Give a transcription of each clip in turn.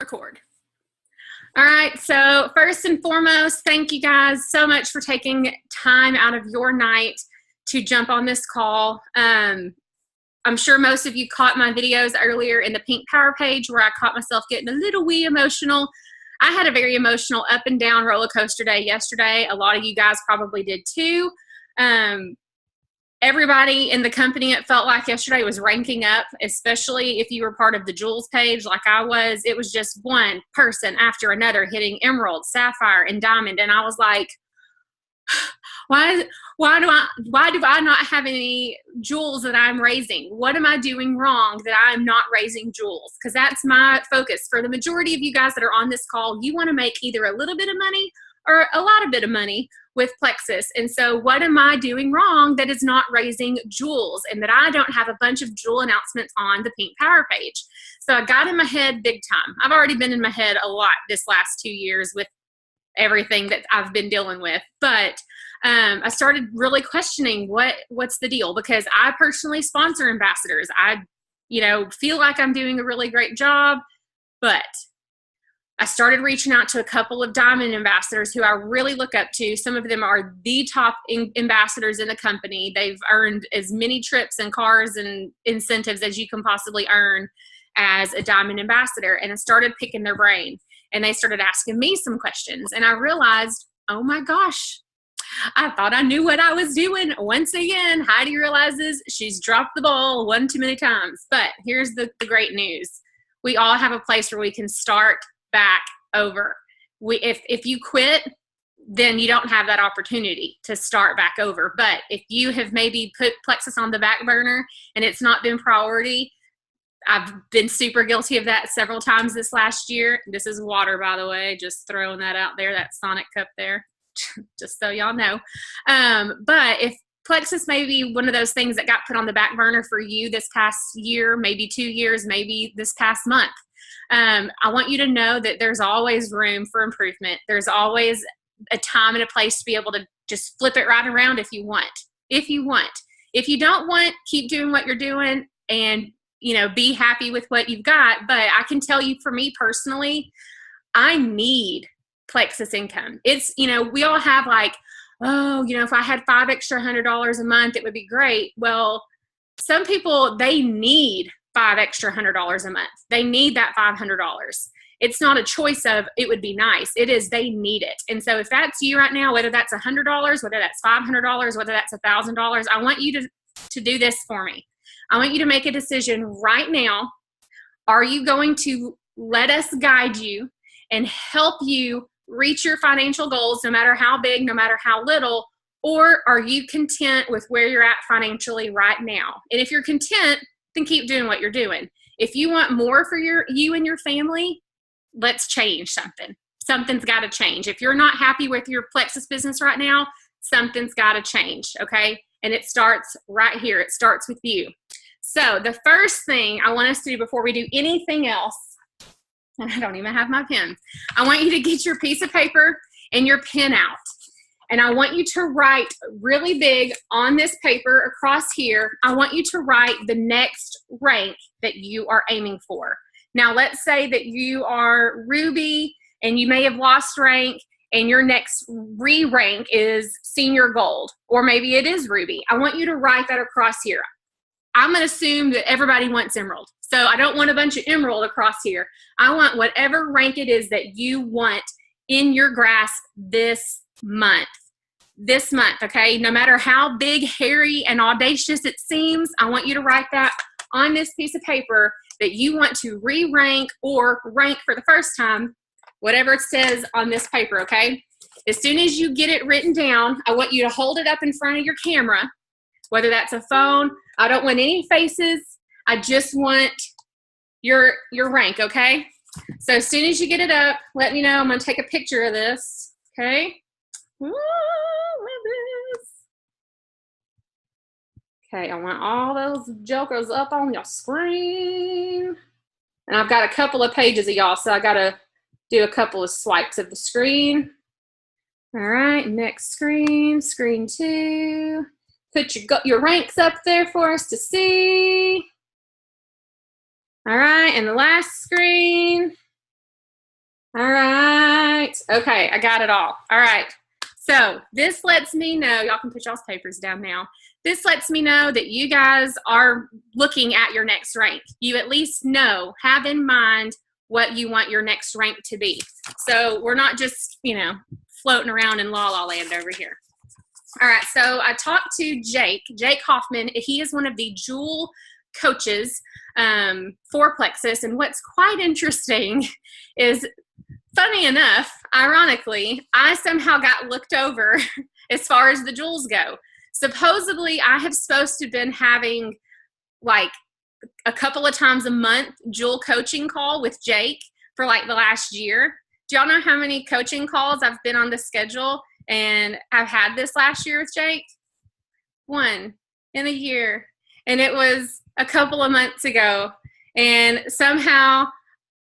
Record. All right, so first and foremost, thank you guys so much for taking time out of your night to jump on this call. I'm sure most of you caught my videos earlier in the Pink Power page where I caught myself getting a little wee emotional. I had a very emotional up and down roller coaster day yesterday. A lot of you guys probably did too. Everybody in the company, it felt like yesterday, was ranking up, especially if you were part of the Jewels page like I was. It was just one person after another hitting emerald, sapphire, and diamond. And I was like, why do I not have any jewels that I'm raising? What am I doing wrong that I'm not raising jewels? Because that's my focus. For the majority of you guys that are on this call, you want to make either a little bit of money or a lot of bit of money with Plexus. And so what am I doing wrong that is not raising jewels and that I don't have a bunch of jewel announcements on the Pink Power page? So I got in my head big time. I've already been in my head a lot this last 2 years with everything that I've been dealing with. But I started really questioning what's the deal, because I personally sponsor ambassadors. I feel like I'm doing a really great job, but I started reaching out to a couple of diamond ambassadors who I really look up to. Some of them are the top ambassadors in the company. They've earned as many trips and cars and incentives as you can possibly earn as a diamond ambassador. And I started picking their brain, and they started asking me some questions. And I realized, oh my gosh, I thought I knew what I was doing. Once again, Heidi realizes she's dropped the ball one too many times. But here's the great news. We all have a place where we can start back over. If you quit, then you don't have that opportunity to start back over. But if you have maybe put Plexus on the back burner and it's not been priority, I've been super guilty of that several times this last year. This is water, by the way, just throwing that out there, that Sonic cup there, just so y'all know. But if Plexus may be one of those things that got put on the back burner for you this past year, maybe 2 years, maybe this past month, I want you to know that there's always room for improvement. There's always a time and a place to be able to just flip it right around if you want. If you don't want, keep doing what you're doing and, be happy with what you've got. But I can tell you, for me personally, I need Plexus income. It's, we all have like, oh, if I had $500 a month, it would be great. Well, some people, they need $500 a month. They need that $500. It's not a choice of it would be nice. It is, they need it. And so if that's you right now, whether that's $100, whether that's $500, whether that's $1,000, I want you to do this for me. I want you to make a decision right now. Are you going to let us guide you and help you reach your financial goals, no matter how big, no matter how little? Or are you content with where you're at financially right now? And if you're content, then keep doing what you're doing. If you want more for you and your family, let's change something. Something's got to change. If you're not happy with your Plexus business right now, something's got to change, okay? And it starts right here. It starts with you. So the first thing I want us to do before we do anything else, and I don't even have my pen, I want you to get your piece of paper and your pen out. And I want you to write really big on this paper across here. I want you to write the next rank that you are aiming for. Now, let's say that you are Ruby and you may have lost rank and your next re-rank is Senior Gold, or maybe it is Ruby. I want you to write that across here. I'm going to assume that everybody wants Emerald. So I don't want a bunch of Emerald across here. I want whatever rank it is that you want in your grasp this month. This month, okay? No matter how big, hairy, and audacious it seems, I want you to write that on this piece of paper that you want to re-rank or rank for the first time, whatever it says on this paper, okay? As soon as you get it written down, I want you to hold it up in front of your camera, whether that's a phone. I don't want any faces. I just want your rank, okay? So as soon as you get it up, let me know. I'm going to take a picture of this, okay? Ooh, okay, I want all those jokers up on your screen. And I've got a couple of pages of y'all, so I got to do a couple of swipes of the screen. All right, next screen, screen 2. Put your ranks up there for us to see. All right, and the last screen. Okay, I got it all. All right. So this lets me know, y'all can put y'all's papers down now. This lets me know that you guys are looking at your next rank. You at least know, have in mind what you want your next rank to be. So we're not just, floating around in La La Land over here. All right, so I talked to Jake Hoffman. He is one of the Jewel coaches for Plexus. And what's quite interesting is, funny enough, ironically, I somehow got looked over as far as the Jewels go. Supposedly, I have supposed to have been having like a couple of times a month Jewel coaching call with Jake for like the last year. Do y'all know how many coaching calls I've been on the schedule and I've had this last year with Jake? 1 in a year. And it was a couple of months ago. And somehow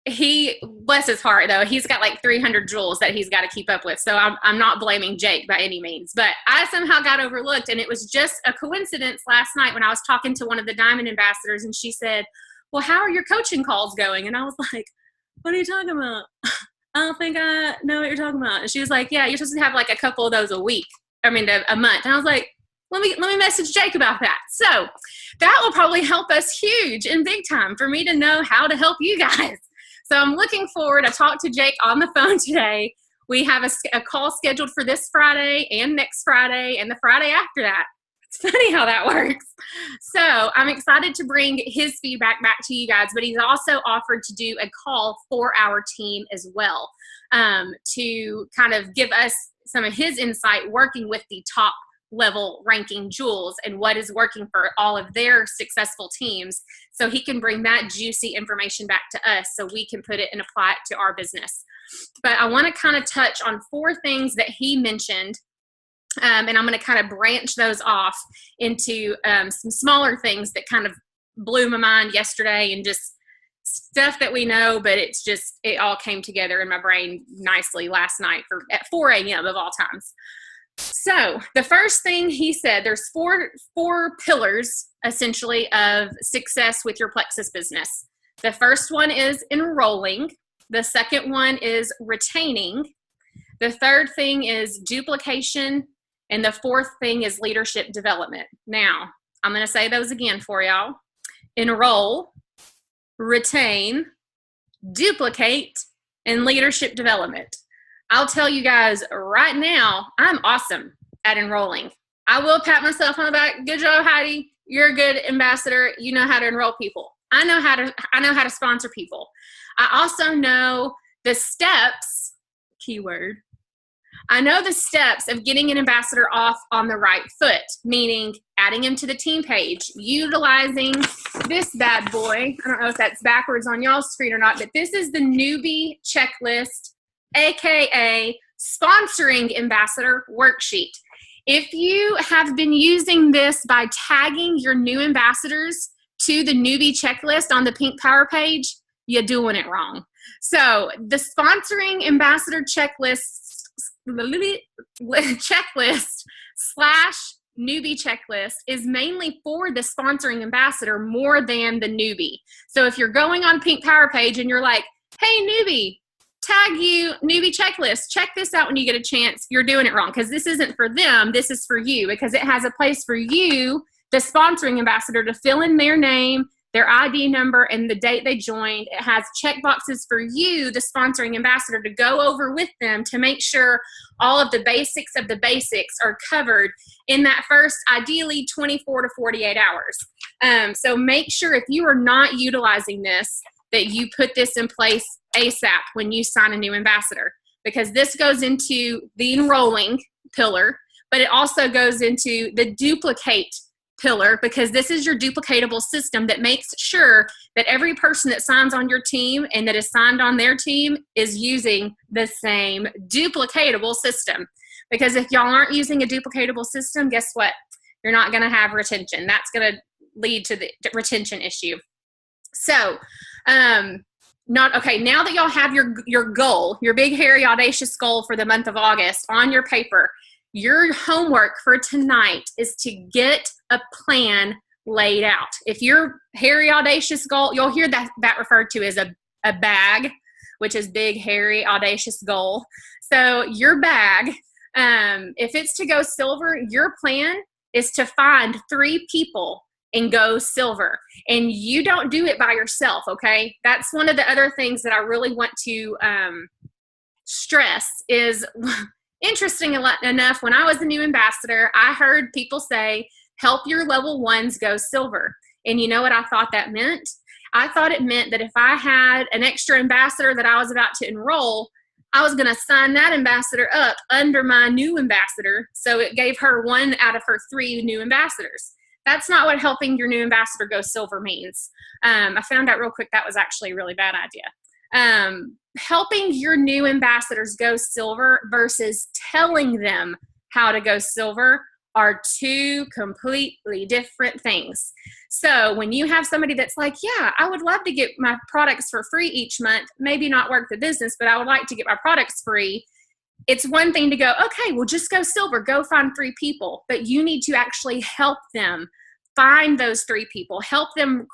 he, bless his heart though, he's got like 300 Jewels that he's got to keep up with. So I'm not blaming Jake by any means, but I somehow got overlooked. And it was just a coincidence last night when I was talking to one of the Diamond ambassadors and she said, well, how are your coaching calls going? And I was like, what are you talking about? I don't think I know what you're talking about. And she was like, yeah, you're supposed to have like a couple of those a month. And I was like, let me message Jake about that. So that will probably help us huge and big time for me to know how to help you guys. So I'm looking forward. I talked to Jake on the phone today. We have a call scheduled for this Friday and next Friday and the Friday after that. It's funny how that works. So I'm excited to bring his feedback back to you guys, but he's also offered to do a call for our team as well, to kind of give us some of his insight working with the top level ranking Jewels and what is working for all of their successful teams, so he can bring that juicy information back to us so we can put it and apply it to our business. But I want to kind of touch on 4 things that he mentioned, and I'm going to kind of branch those off into some smaller things that kind of blew my mind yesterday and just stuff that we know, but it all came together in my brain nicely last night at 4 a.m. of all times. So the first thing he said, there's four pillars essentially of success with your Plexus business. The first one is enrolling. The second one is retaining. The third thing is duplication. And the fourth thing is leadership development. Now, I'm going to say those again for y'all. Enroll, retain, duplicate, and leadership development. I'll tell you guys right now, I'm awesome at enrolling. I will pat myself on the back. Good job, Heidi. You're a good ambassador. You know how to enroll people. I know how to sponsor people. I also know the steps, keyword. I know the steps of getting an ambassador off on the right foot, meaning adding him to the team page, utilizing this bad boy. I don't know if that's backwards on y'all's screen or not, but this is the newbie checklist, AKA sponsoring ambassador worksheet. If you have been using this by tagging your new ambassadors to the newbie checklist on the Pink Power page, you're doing it wrong. So the sponsoring ambassador checklist / newbie checklist is mainly for the sponsoring ambassador more than the newbie. So if you're going on Pink Power page and you're like, hey newbie, tag you newbie checklist, check this out when you get a chance, you're doing it wrong, because this isn't for them, this is for you, because it has a place for you, the sponsoring ambassador, to fill in their name, their ID number, and the date they joined. It has check boxes for you, the sponsoring ambassador, to go over with them to make sure all of the basics are covered in that first, ideally 24 to 48 hours. So make sure if you are not utilizing this, that you put this in place ASAP when you sign a new ambassador, because this goes into the enrolling pillar, but it also goes into the duplicate pillar, because this is your duplicatable system that makes sure that every person that signs on your team and that is signed on their team is using the same duplicatable system. Because if y'all aren't using a duplicatable system, guess what? You're not going to have retention. That's going to lead to the retention issue. So, now that y'all have your goal, your big, hairy, audacious goal for the month of August on your paper, your homework for tonight is to get a plan laid out. If your hairy, audacious goal, you'll hear that referred to as a bag which is big, hairy, audacious goal. So your bag, if it's to go silver, your plan is to find 3 people and go silver. And you don't do it by yourself, okay? That's one of the other things that I really want to stress is, interesting enough, when I was a new ambassador, I heard people say, help your level 1s go silver. And you know what I thought that meant? I thought it meant that if I had an extra ambassador that I was about to enroll, I was going to sign that ambassador up under my new ambassador. So it gave her 1 out of her 3 new ambassadors. That's not what helping your new ambassador go silver means. I found out real quick that was actually a really bad idea. Helping your new ambassadors go silver versus telling them how to go silver are 2 completely different things. So when you have somebody that's like, yeah, I would love to get my products for free each month, maybe not work the business, but I would like to get my products free. It's one thing to go, okay, well, just go silver, go find 3 people, but you need to actually help them find those 3 people, help them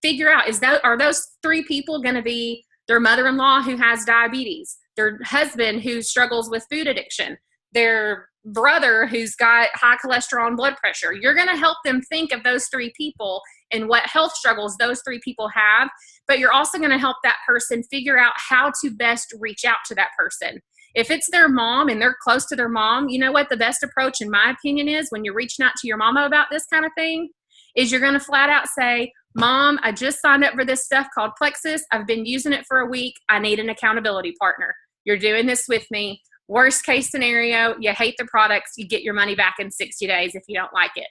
figure out, are those 3 people going to be their mother-in-law who has diabetes, their husband who struggles with food addiction, their brother who's got high cholesterol and blood pressure. You're going to help them think of those 3 people and what health struggles those 3 people have, but you're also going to help that person figure out how to best reach out to that person. If it's their mom and they're close to their mom, you know what the best approach, in my opinion, is when you're reaching out to your mama about this kind of thing, is you're going to flat out say, Mom, I just signed up for this stuff called Plexus. I've been using it for a week. I need an accountability partner. You're doing this with me. Worst case scenario, you hate the products. You get your money back in 60 days if you don't like it.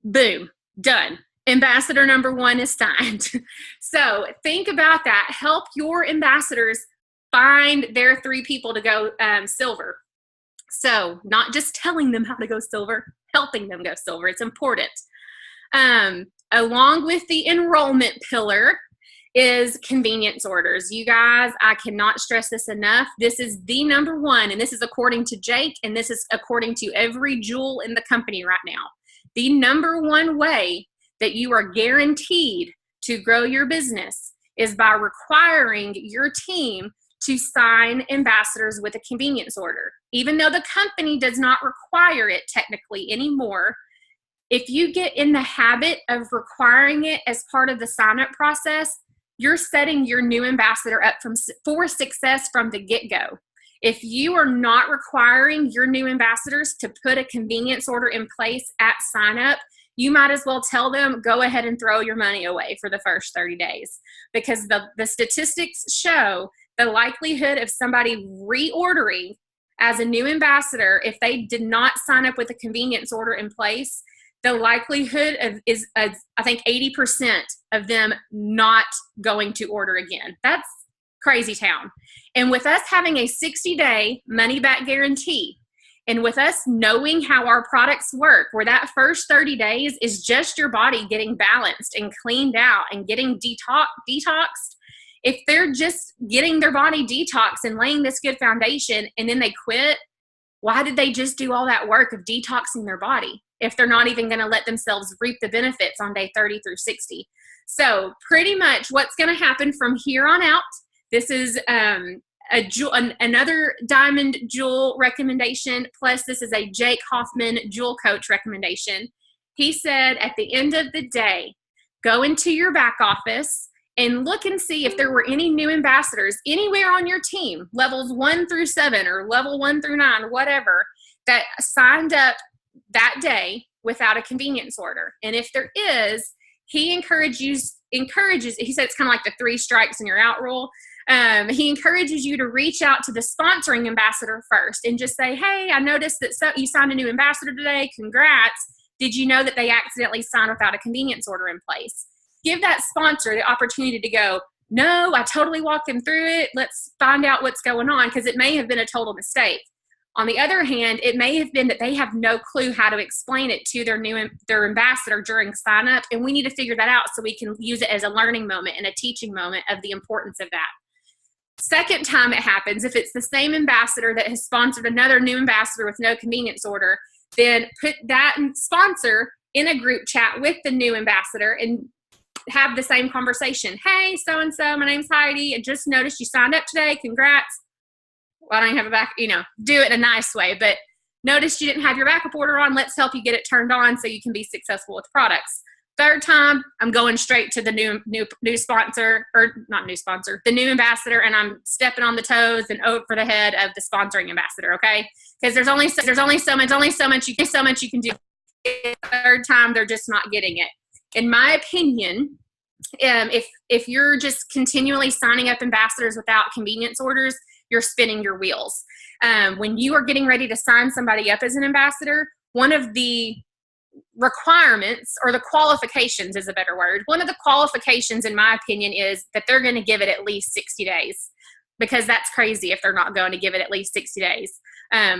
Boom, done. Ambassador number 1 is signed. So think about that. Help your ambassadors find their 3 people to go silver. So not just telling them how to go silver, helping them go silver. It's important. Along with the enrollment pillar is convenience orders. You guys, I cannot stress this enough. This is the number 1, and this is according to Jake, and this is according to every jewel in the company right now. The number 1 way that you are guaranteed to grow your business is by requiring your team to sign ambassadors with a convenience order. Even though the company does not require it technically anymore, if you get in the habit of requiring it as part of the sign-up process, you're setting your new ambassador up for success from the get-go. If you are not requiring your new ambassadors to put a convenience order in place at sign-up, you might as well tell them, go ahead and throw your money away for the first 30 days. Because the statistics show the likelihood of somebody reordering as a new ambassador, if they did not sign up with a convenience order in place, the likelihood is I think 80% of them not going to order again. That's crazy town. And with us having a 60-day money-back guarantee, and with us knowing how our products work, where that first 30 days is just your body getting balanced and cleaned out and getting detoxed, if they're just getting their body detoxed and laying this good foundation and then they quit, why did they just do all that work of detoxing their body if they're not even going to let themselves reap the benefits on day 30 through 60? So pretty much what's going to happen from here on out, this is another Diamond Jewel recommendation, plus this is a Jake Hoffman Jewel Coach recommendation. He said at the end of the day, go into your back office and look and see if there were any new ambassadors anywhere on your team, levels 1 through 7 or level 1 through 9, whatever, that signed up that day without a convenience order. And if there is, he encourages, he said it's kind of like the 3 strikes and you're out rule. He encourages you to reach out to the sponsoring ambassador first and just say, hey, I noticed that you signed a new ambassador today. Congrats. Did you know that they accidentally signed without a convenience order in place? Give that sponsor the opportunity to go, no, I totally walked them through it. Let's find out what's going on, because it may have been a total mistake. On the other hand, it may have been that they have no clue how to explain it to their ambassador during sign up, and we need to figure that out so we can use it as a learning moment and a teaching moment of the importance of that. Second time it happens, if it's the same ambassador that has sponsored another new ambassador with no convenience order, then put that sponsor in a group chat with the new ambassador and have the same conversation. Hey, so-and-so, my name's Heidi. I just noticed you signed up today. Congrats. Why don't you have a back, do it in a nice way, but noticed you didn't have your backup order on. Let's help you get it turned on so you can be successful with products. Third time, I'm going straight to the new sponsor, or not new sponsor, the new ambassador, and I'm stepping on the toes and over the head of the sponsoring ambassador, okay? Because there's only so much you can do. Third time, they're just not getting it. In my opinion, if you're just continually signing up ambassadors without convenience orders, you're spinning your wheels. When you are getting ready to sign somebody up as an ambassador, one of the requirements, or the qualifications is a better word, one of the qualifications in my opinion is that they're going to give it at least 60 days, because that's crazy if they're not going to give it at least 60 days,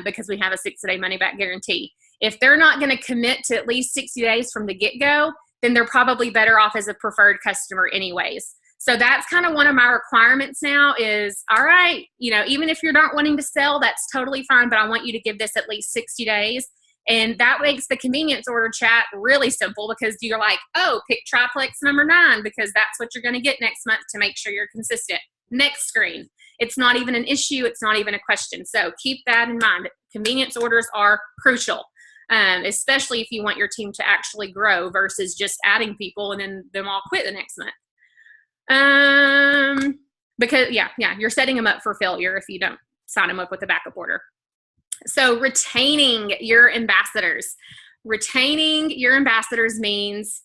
because we have a 60-day money back guarantee. If they're not going to commit to at least 60 days from the get-go, then they're probably better off as a preferred customer anyways. So that's kind of one of my requirements now is, all right, even if you're not wanting to sell, that's totally fine, but I want you to give this at least 60 days. And that makes the convenience order chat really simple, because you're like, oh, pick triplex number 9, because that's what you're going to get next month to make sure you're consistent. Next screen. It's not even an issue. It's not even a question. So keep that in mind. Convenience orders are crucial, especially if you want your team to actually grow versus just adding people and then them all quit the next month. Because you're setting them up for failure if you don't sign them up with a backup order. So retaining your ambassadors. Retaining your ambassadors means,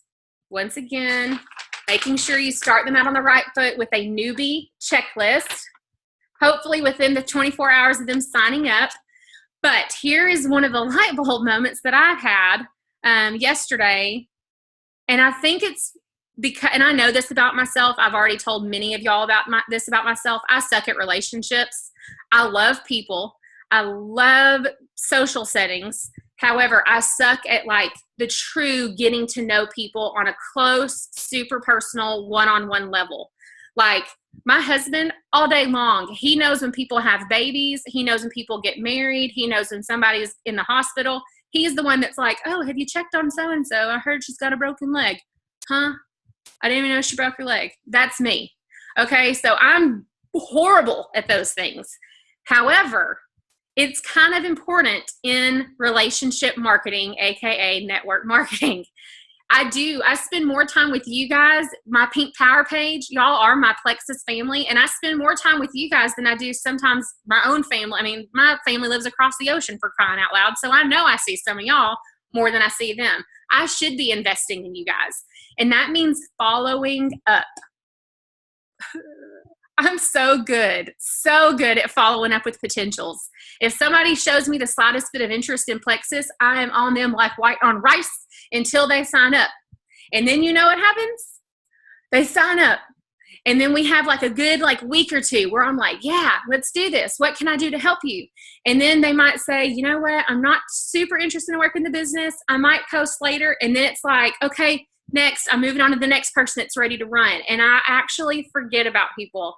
once again, making sure you start them out on the right foot with a newbie checklist, hopefully within the 24 hours of them signing up. But here is one of the light bulb moments that I had yesterday, and I think it's because, and I know this about myself, I've already told many of y'all about this about myself, I suck at relationships. I love people. I love social settings. However, I suck at the true getting to know people on a close, super personal, one-on-one level. Like my husband, all day long, he knows when people have babies. He knows when people get married. He knows when somebody's in the hospital. He's the one that's like, oh, have you checked on so-and-so? I heard she's got a broken leg. Huh? I didn't even know she broke her leg. That's me. Okay, so I'm horrible at those things. However, it's kind of important in relationship marketing, AKA network marketing. I spend more time with you guys. My Pink Power page, y'all are my Plexus family, and I spend more time with you guys than I do sometimes my own family. I mean, my family lives across the ocean, for crying out loud, so I know I see some of y'all more than I see them. I should be investing in you guys, and that means following up. I'm so good at following up with potentials. If somebody shows me the slightest bit of interest in Plexus, I am on them like white on rice until they sign up. And then you know what happens? They sign up. And then we have a good week or two where I'm like, yeah, let's do this. What can I do to help you? And then they might say, you know what? I'm not super interested in working the business. I might post later. And then it's like, okay, next, I'm moving on to the next person that's ready to run. And I actually forget about people.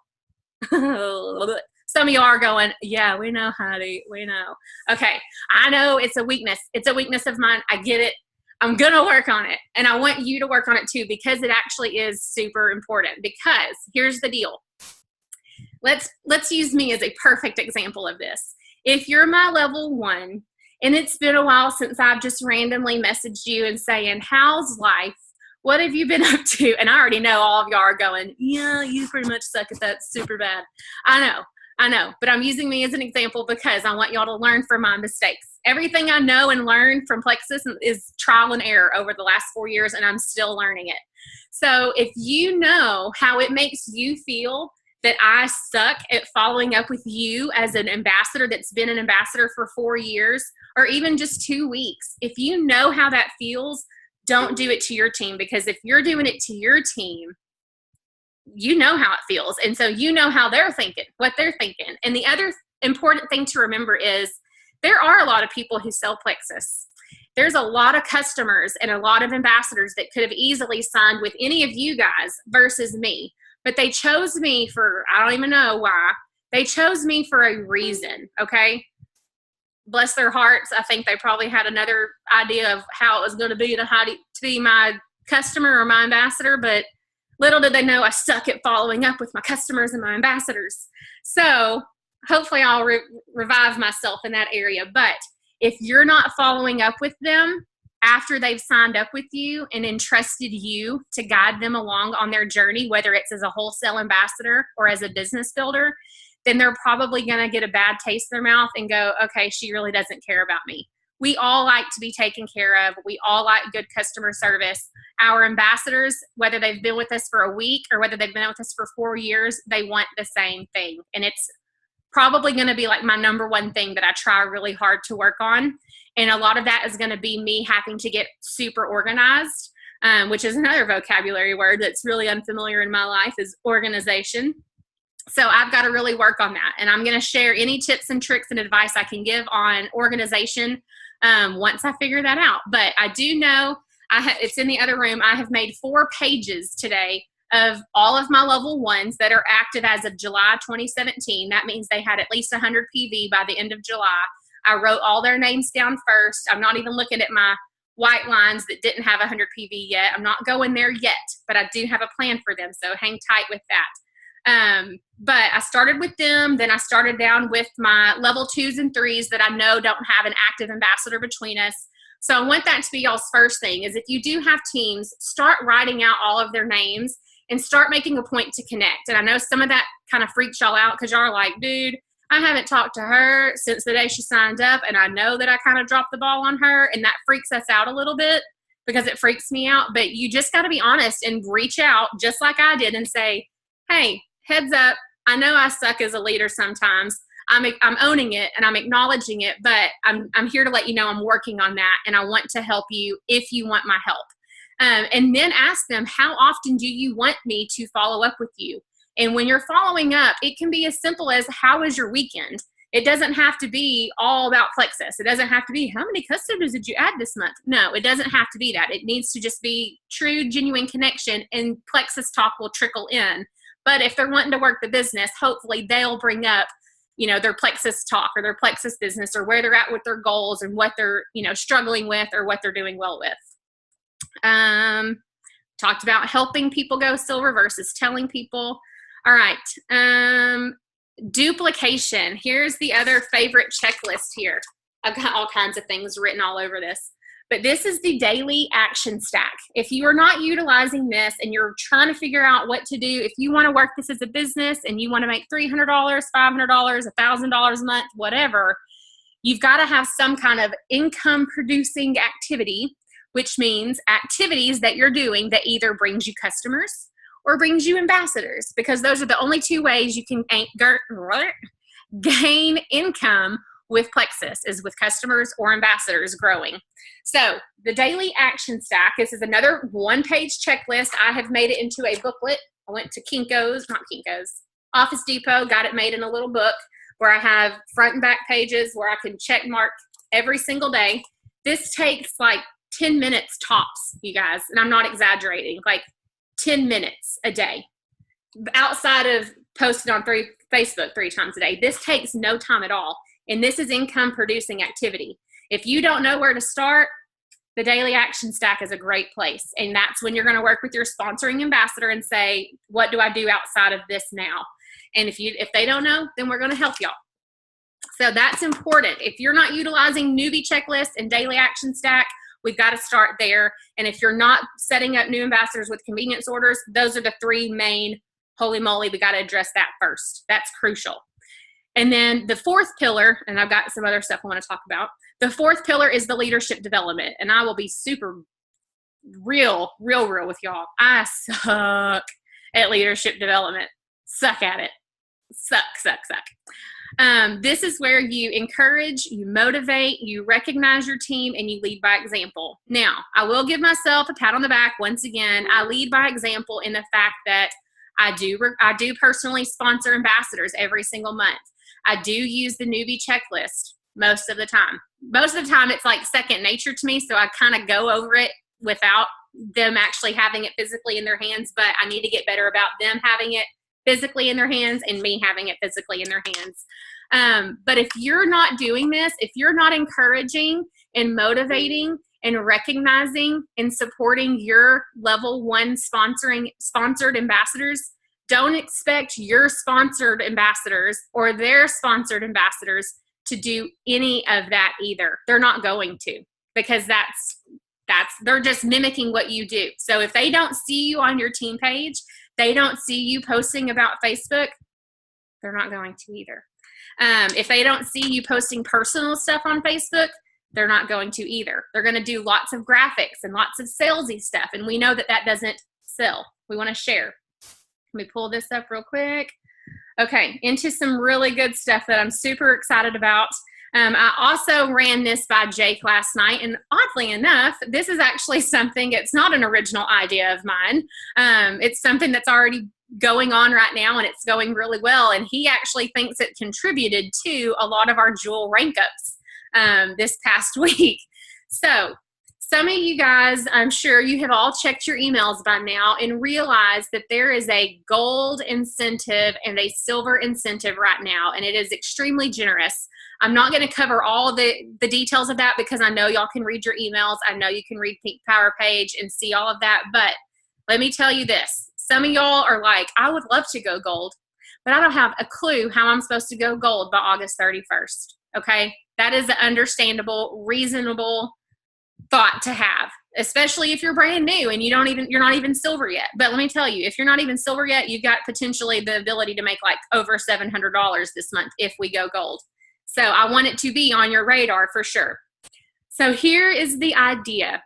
Some of you are going, yeah, we know, Heidi, we know. Okay, I know it's a weakness. It's a weakness of mine. I get it. I'm going to work on it. And I want you to work on it too, because it actually is super important. Because here's the deal. Let's use me as a perfect example of this. If you're my level 1, and it's been a while since I've just randomly messaged you and saying, how's life? What have you been up to? And I already know all of y'all are going, yeah, you pretty much suck at that super bad. I know. But I'm using me as an example because I want y'all to learn from my mistakes. Everything I know and learned from Plexus is trial and error over the last 4 years, and I'm still learning it. So if you know how it makes you feel that I suck at following up with you as an ambassador that's been an ambassador for 4 years, or even just 2 weeks, if you know how that feels, don't do it to your team, because if you're doing it to your team, you know how it feels. And so you know how they're thinking, what they're thinking. And the other important thing to remember is there are a lot of people who sell Plexus. There's a lot of customers and a lot of ambassadors that could have easily signed with any of you guys versus me. But they chose me for, I don't even know why. They chose me for a reason, okay? Bless their hearts. I think they probably had another idea of how it was going to be to be my customer or my ambassador, but little did they know I suck at following up with my customers and my ambassadors. So hopefully I'll revive myself in that area. But if you're not following up with them after they've signed up with you and entrusted you to guide them along on their journey, whether it's as a wholesale ambassador or as a business builder, then they're probably going to get a bad taste in their mouth and go, okay, she really doesn't care about me. We all like to be taken care of. We all like good customer service. Our ambassadors, whether they've been with us for a week or whether they've been with us for 4 years, they want the same thing. And it's probably going to be like my number one thing that I try really hard to work on. And a lot of that is going to be me having to get super organized, which is another vocabulary word that's really unfamiliar in my life, is organization. So I've got to really work on that. And I'm going to share any tips and tricks and advice I can give on organization once I figure that out. But I do know, it's in the other room, I have made 4 pages today of all of my level 1s that are active as of July 2017. That means they had at least 100 PV by the end of July. I wrote all their names down first. I'm not even looking at my white lines that didn't have 100 PV yet. I'm not going there yet, but I do have a plan for them. So hang tight with that. But I started with them. Then I started down with my level 2s and 3s that I know don't have an active ambassador between us. So I want that to be y'all's first thing, is if you do have teams, start writing out all of their names and start making a point to connect. And I know some of that kind of freaks y'all out because y'all are like, dude, I haven't talked to her since the day she signed up, and I know that I kind of dropped the ball on her, and that freaks us out a little bit because it freaks me out. But you just got to be honest and reach out just like I did and say, hey, heads up, I know I suck as a leader sometimes. I'm owning it and I'm acknowledging it, but I'm here to let you know I'm working on that, and I want to help you if you want my help. And then ask them, how often do you want me to follow up with you? And when you're following up, it can be as simple as, how was your weekend? It doesn't have to be all about Plexus. It doesn't have to be, how many customers did you add this month? No, it doesn't have to be that. It needs to just be true, genuine connection, and Plexus talk will trickle in. But if they're wanting to work the business, hopefully they'll bring up, their Plexus talk or their Plexus business, or where they're at with their goals and what they're, struggling with or what they're doing well with. Talked about helping people go silver versus telling people. All right. Duplication. Here's the other favorite checklist here. I've got all kinds of things written all over this, but this is the daily action stack. If you are not utilizing this and you're trying to figure out what to do, if you want to work this as a business and you want to make $300, $500, $1,000 a month, whatever, you've got to have some kind of income producing activity, which means activities that you're doing that either brings you customers or brings you ambassadors, because those are the only 2 ways you can gain income with Plexus, is with customers or ambassadors growing. So the daily action stack, this is another 1-page checklist. I have made it into a booklet. I went to Office Depot, got it made in a little book where I have front and back pages where I can check mark every single day. This takes like 10 minutes tops, you guys, and I'm not exaggerating, like 10 minutes a day outside of posting on Facebook 3 times a day. This takes no time at all. And this is income producing activity. If you don't know where to start, the daily action stack is a great place. And that's when you're going to work with your sponsoring ambassador and say, what do I do outside of this now? And if they don't know, then we're going to help y'all. So that's important. If you're not utilizing newbie checklist and daily action stack, we've got to start there. And if you're not setting up new ambassadors with convenience orders, those are the 3 main, holy moly, we got to address that first. That's crucial. And then the 4th pillar, and I've got some other stuff I want to talk about. The 4th pillar is the leadership development. And I will be super real with y'all. I suck at leadership development. Suck at it. Suck. This is where you encourage, you motivate, you recognize your team, and you lead by example. Now, I will give myself a pat on the back once again. I lead by example in the fact that I do personally sponsor ambassadors every single month. I do use the newbie checklist most of the time. Most of the time, it's like second nature to me, so I kind of go over it without them actually having it physically in their hands, but I need to get better about them having it physically in their hands and me having it physically in their hands. But if you're not doing this, if you're not encouraging and motivating and recognizing and supporting your level 1 sponsored ambassadors. Don't expect your sponsored ambassadors or their sponsored ambassadors to do any of that either. They're not going to, because they're just mimicking what you do. So if they don't see you on your team page, they don't see you posting about Facebook, they're not going to either. If they don't see you posting personal stuff on Facebook, they're not going to either. They're going to do lots of graphics and lots of salesy stuff, and we know that that doesn't sell. We want to share. Let me pull this up real quick. Okay, into some really good stuff that I'm super excited about. I also ran this by Jake last night, and oddly enough, this is actually something, it's not an original idea of mine. It's something that's already going on right now, and it's going really well, and he actually thinks it contributed to a lot of our jewel rank ups this past week. So some of you guys, I'm sure you have all checked your emails by now and realized that there is a gold incentive and a silver incentive right now, and it is extremely generous. I'm not going to cover all the details of that because I know y'all can read your emails. I know you can read Pink Power Page and see all of that, but let me tell you this. Some of y'all are like, I would love to go gold, but I don't have a clue how I'm supposed to go gold by August 31st, okay? That is an understandable, reasonable thought to have, especially if you're brand new and you're not even silver yet. But let me tell you, if you're not even silver yet, you've got potentially the ability to make like over $700 this month if we go gold. So I want it to be on your radar for sure. So here is the idea.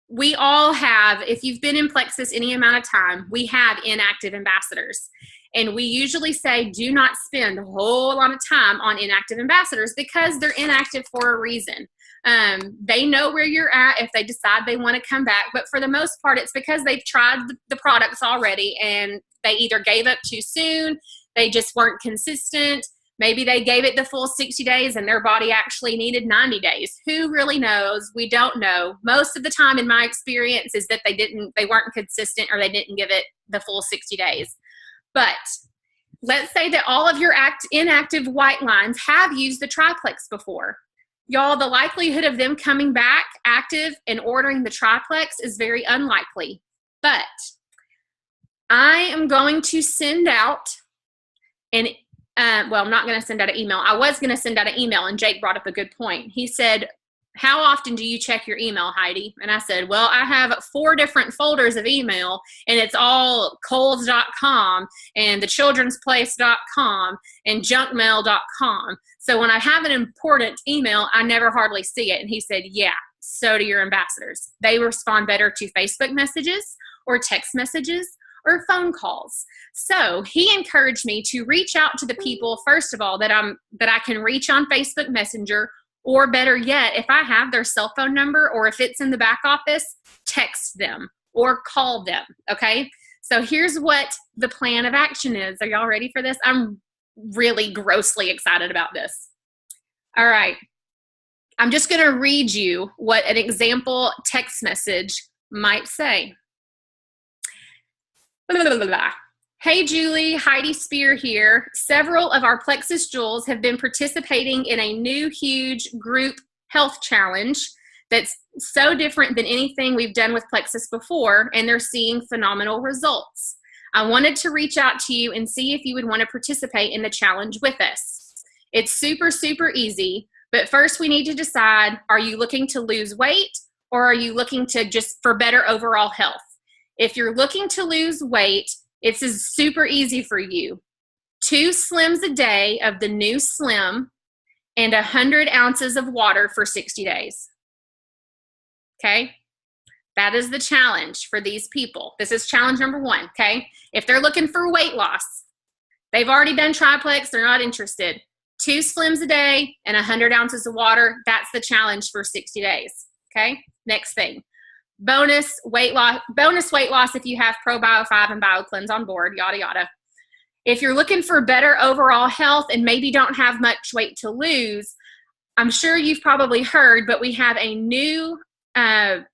We all have, if you've been in Plexus any amount of time, we have inactive ambassadors. And we usually say do not spend a whole lot of time on inactive ambassadors because they're inactive for a reason. They know where you're at if they decide they want to come back, but for the most part, it's because they've tried the products already and they either gave up too soon, they just weren't consistent, maybe they gave it the full 60 days and their body actually needed 90 days. Who really knows? We don't know. Most of the time in my experience is that they weren't consistent or they didn't give it the full 60 days. But let's say that all of your inactive white lines have used the triplex before. Y'all, the likelihood of them coming back active and ordering the triplex is very unlikely. But I am going to send out well, I'm not going to send out an email. I was going to send out an email, and Jake brought up a good point. He said, how often do you check your email, Heidi? And I said, well, I have 4 different folders of email, and it's all Kohl's.com and thechildrensplace.com and junkmail.com. So when I have an important email, I never hardly see it. And he said, yeah, so do your ambassadors. They respond better to Facebook messages or text messages or phone calls. So he encouraged me to reach out to the people, first of all, that I can reach on Facebook Messenger, or better yet, if I have their cell phone number or if it's in the back office, text them or call them, okay? So here's what the plan of action is. Are y'all ready for this? I'm really grossly excited about this. All right. I'm just going to read you what an example text message might say. Blah, blah, blah, blah. Hey Julie, Heidi Spear here. Several of our Plexus Jewels have been participating in a new huge group health challenge that's so different than anything we've done with Plexus before, and they're seeing phenomenal results. I wanted to reach out to you and see if you would want to participate in the challenge with us. It's super, super easy, but first we need to decide, are you looking to lose weight or are you looking to just for better overall health? If you're looking to lose weight, it's super easy for you. 2 slims a day of the new Slim and 100 ounces of water for 60 days. Okay? That is the challenge for these people. This is challenge number 1, okay? If they're looking for weight loss, they've already done triplex, they're not interested. 2 slims a day and 100 ounces of water, that's the challenge for 60 days, okay? Next thing. Bonus weight loss if you have ProBio 5 and BioCleanse on board, yada, yada. If you're looking for better overall health and maybe don't have much weight to lose, I'm sure you've probably heard, but we have a new probiotic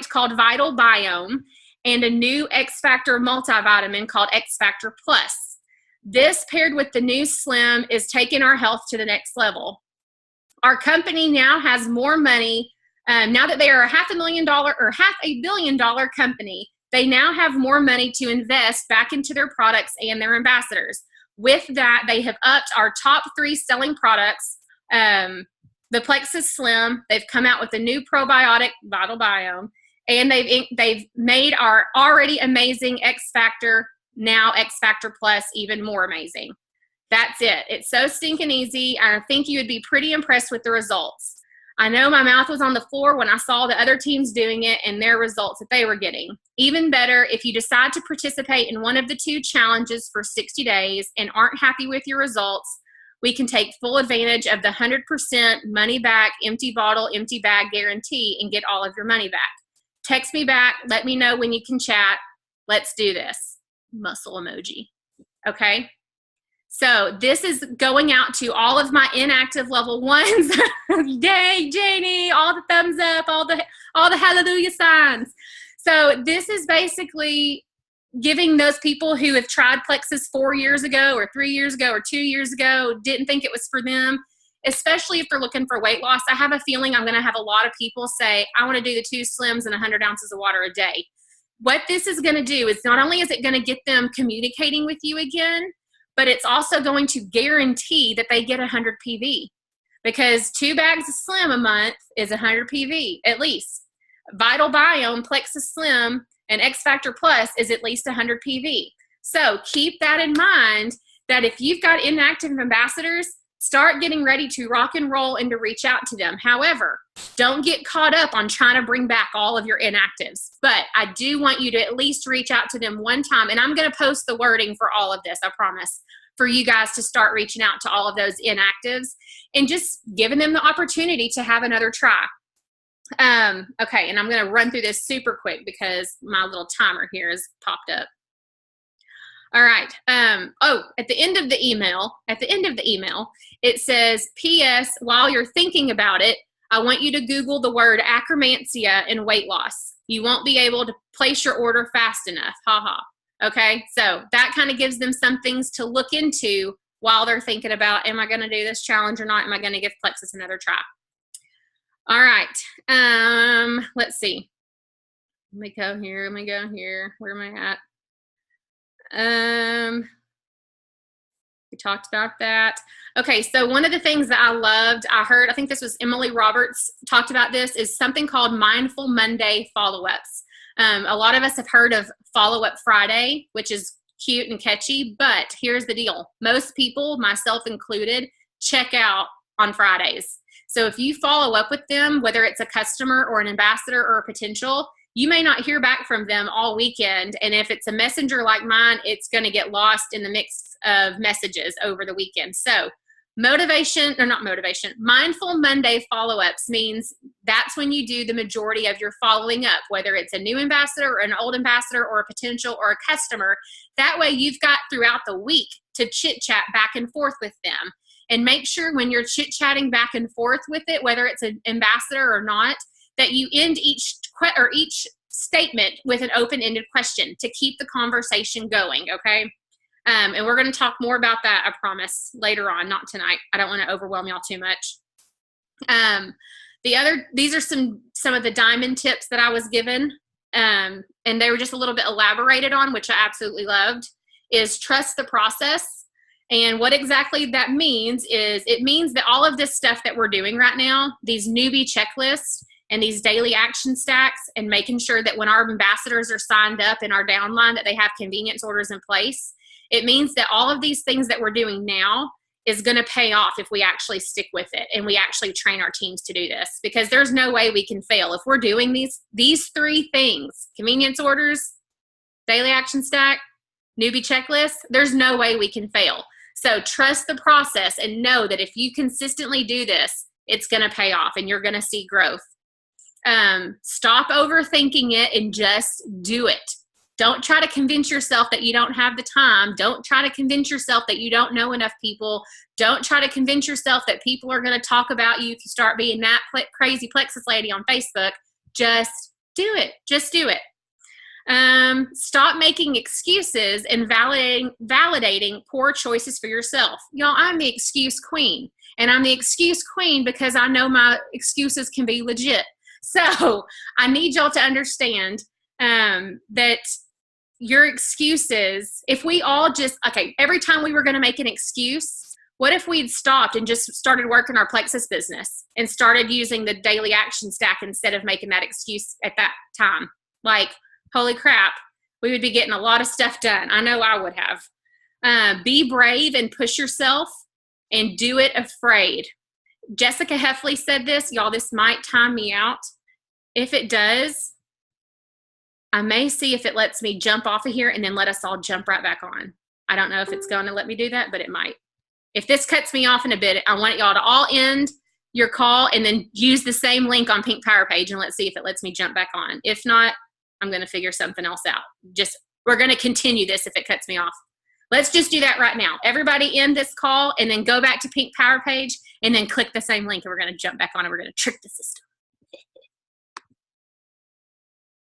called Vital Biome and a new X Factor multivitamin called X Factor Plus. This paired with the new Slim is taking our health to the next level. Our company now has more money. Now that they are a $500,000 or $500 million company, they now have more money to invest back into their products and their ambassadors. With that, they have upped our top 3 selling products. The Plexus Slim, they've come out with a new probiotic, Vital Biome, and they've made our already amazing X Factor, now X Factor Plus, even more amazing. That's it. It's so stinking easy. I think you would be pretty impressed with the results. I know my mouth was on the floor when I saw the other teams doing it and their results that they were getting. Even better, if you decide to participate in one of the 2 challenges for 60 days and aren't happy with your results, we can take full advantage of the 100% money back, empty bottle, empty bag guarantee and get all of your money back. Text me back. Let me know when you can chat. Let's do this. Muscle emoji. Okay? So this is going out to all of my inactive level 1s. Yay, Janie, all the thumbs up, all the hallelujah signs. So this is basically giving those people who have tried Plexus 4 years ago or 3 years ago or 2 years ago, didn't think it was for them, especially if they're looking for weight loss. I have a feeling I'm going to have a lot of people say, I want to do the 2 Slims and 100 ounces of water a day. What this is going to do is not only is it going to get them communicating with you again, but it's also going to guarantee that they get 100 PV, because 2 bags of Slim a month is 100 PV at least. Vital Biome, Plexus Slim, and X Factor Plus is at least 100 PV. So keep that in mind, that if you've got inactive ambassadors, start getting ready to rock and roll and to reach out to them. However, don't get caught up on trying to bring back all of your inactives. But I do want you to at least reach out to them one time. And I'm going to post the wording for all of this, I promise, for you guys to start reaching out to all of those inactives and just giving them the opportunity to have another try. Okay, and I'm going to run through this super quick because my little timer here has popped up. All right. At the end of the email, it says, P.S. while you're thinking about it, I want you to Google the word acromantia and weight loss. You won't be able to place your order fast enough. Ha ha. Okay. So that kind of gives them some things to look into while they're thinking about, am I going to do this challenge or not? Am I going to give Plexus another try? All right. Let's see. Let me go here. Where am I at? We talked about that. Okay, so one of the things that I loved, I think this was Emily Roberts talked about this, is something called Mindful Monday follow-ups. A lot of us have heard of Follow-Up Friday, which is cute and catchy, but here's the deal. Most people, myself included, check out on Fridays. So if you follow up with them, whether it's a customer or an ambassador or a potential, you may not hear back from them all weekend. And if it's a messenger like mine, it's going to get lost in the mix of messages over the weekend. So Mindful Monday follow-ups means that's when you do the majority of your following up, whether it's a new ambassador or an old ambassador or a potential or a customer. That way you've got throughout the week to chit-chat back and forth with them. And make sure when you're chit-chatting back and forth with it, whether it's an ambassador or not, that you end each statement with an open-ended question to keep the conversation going, okay? And we're going to talk more about that, I promise, later on, not tonight. I don't want to overwhelm y'all too much. These are some of the diamond tips that I was given, and they were just a little bit elaborated on, which I absolutely loved, is trust the process. And what exactly that means is it means that all of this stuff that we're doing right now, these newbie checklists and these daily action stacks, and making sure that when our ambassadors are signed up in our downline that they have convenience orders in place, it means that all of these things that we're doing now is going to pay off if we actually stick with it and we actually train our teams to do this, because there's no way we can fail. If we're doing these 3 things, convenience orders, daily action stack, newbie checklist, there's no way we can fail. So trust the process and know that if you consistently do this, it's going to pay off and you're going to see growth. Stop overthinking it and just do it. Don't try to convince yourself that you don't have the time. Don't try to convince yourself that you don't know enough people. Don't try to convince yourself that people are going to talk about you if you start being that crazy Plexus lady on Facebook. Just do it. Just do it. Stop making excuses and validating poor choices for yourself. Y'all, I'm the excuse queen. And I'm the excuse queen because I know my excuses can be legit. So I need y'all to understand that your excuses, if we all just, okay, every time we were going to make an excuse, what if we'd stopped and just started working our Plexus business and started using the daily action stack instead of making that excuse at that time? Like, holy crap, we would be getting a lot of stuff done. I know I would have. Be brave and push yourself and do it afraid. Jessica Heffley said this. Y'all, this might time me out. If it does, I may see if it lets me jump off of here and then let us all jump right back on. I don't know if it's going to let me do that, but it might. If this cuts me off in a bit, I want y'all to all end your call and then use the same link on Pink Power Page, and let's see if it lets me jump back on. If not, I'm going to figure something else out. We're going to continue this if it cuts me off. Let's just do that right now. Everybody end this call and then go back to Pink Power Page and then click the same link, and we're going to jump back on and we're going to trick the system.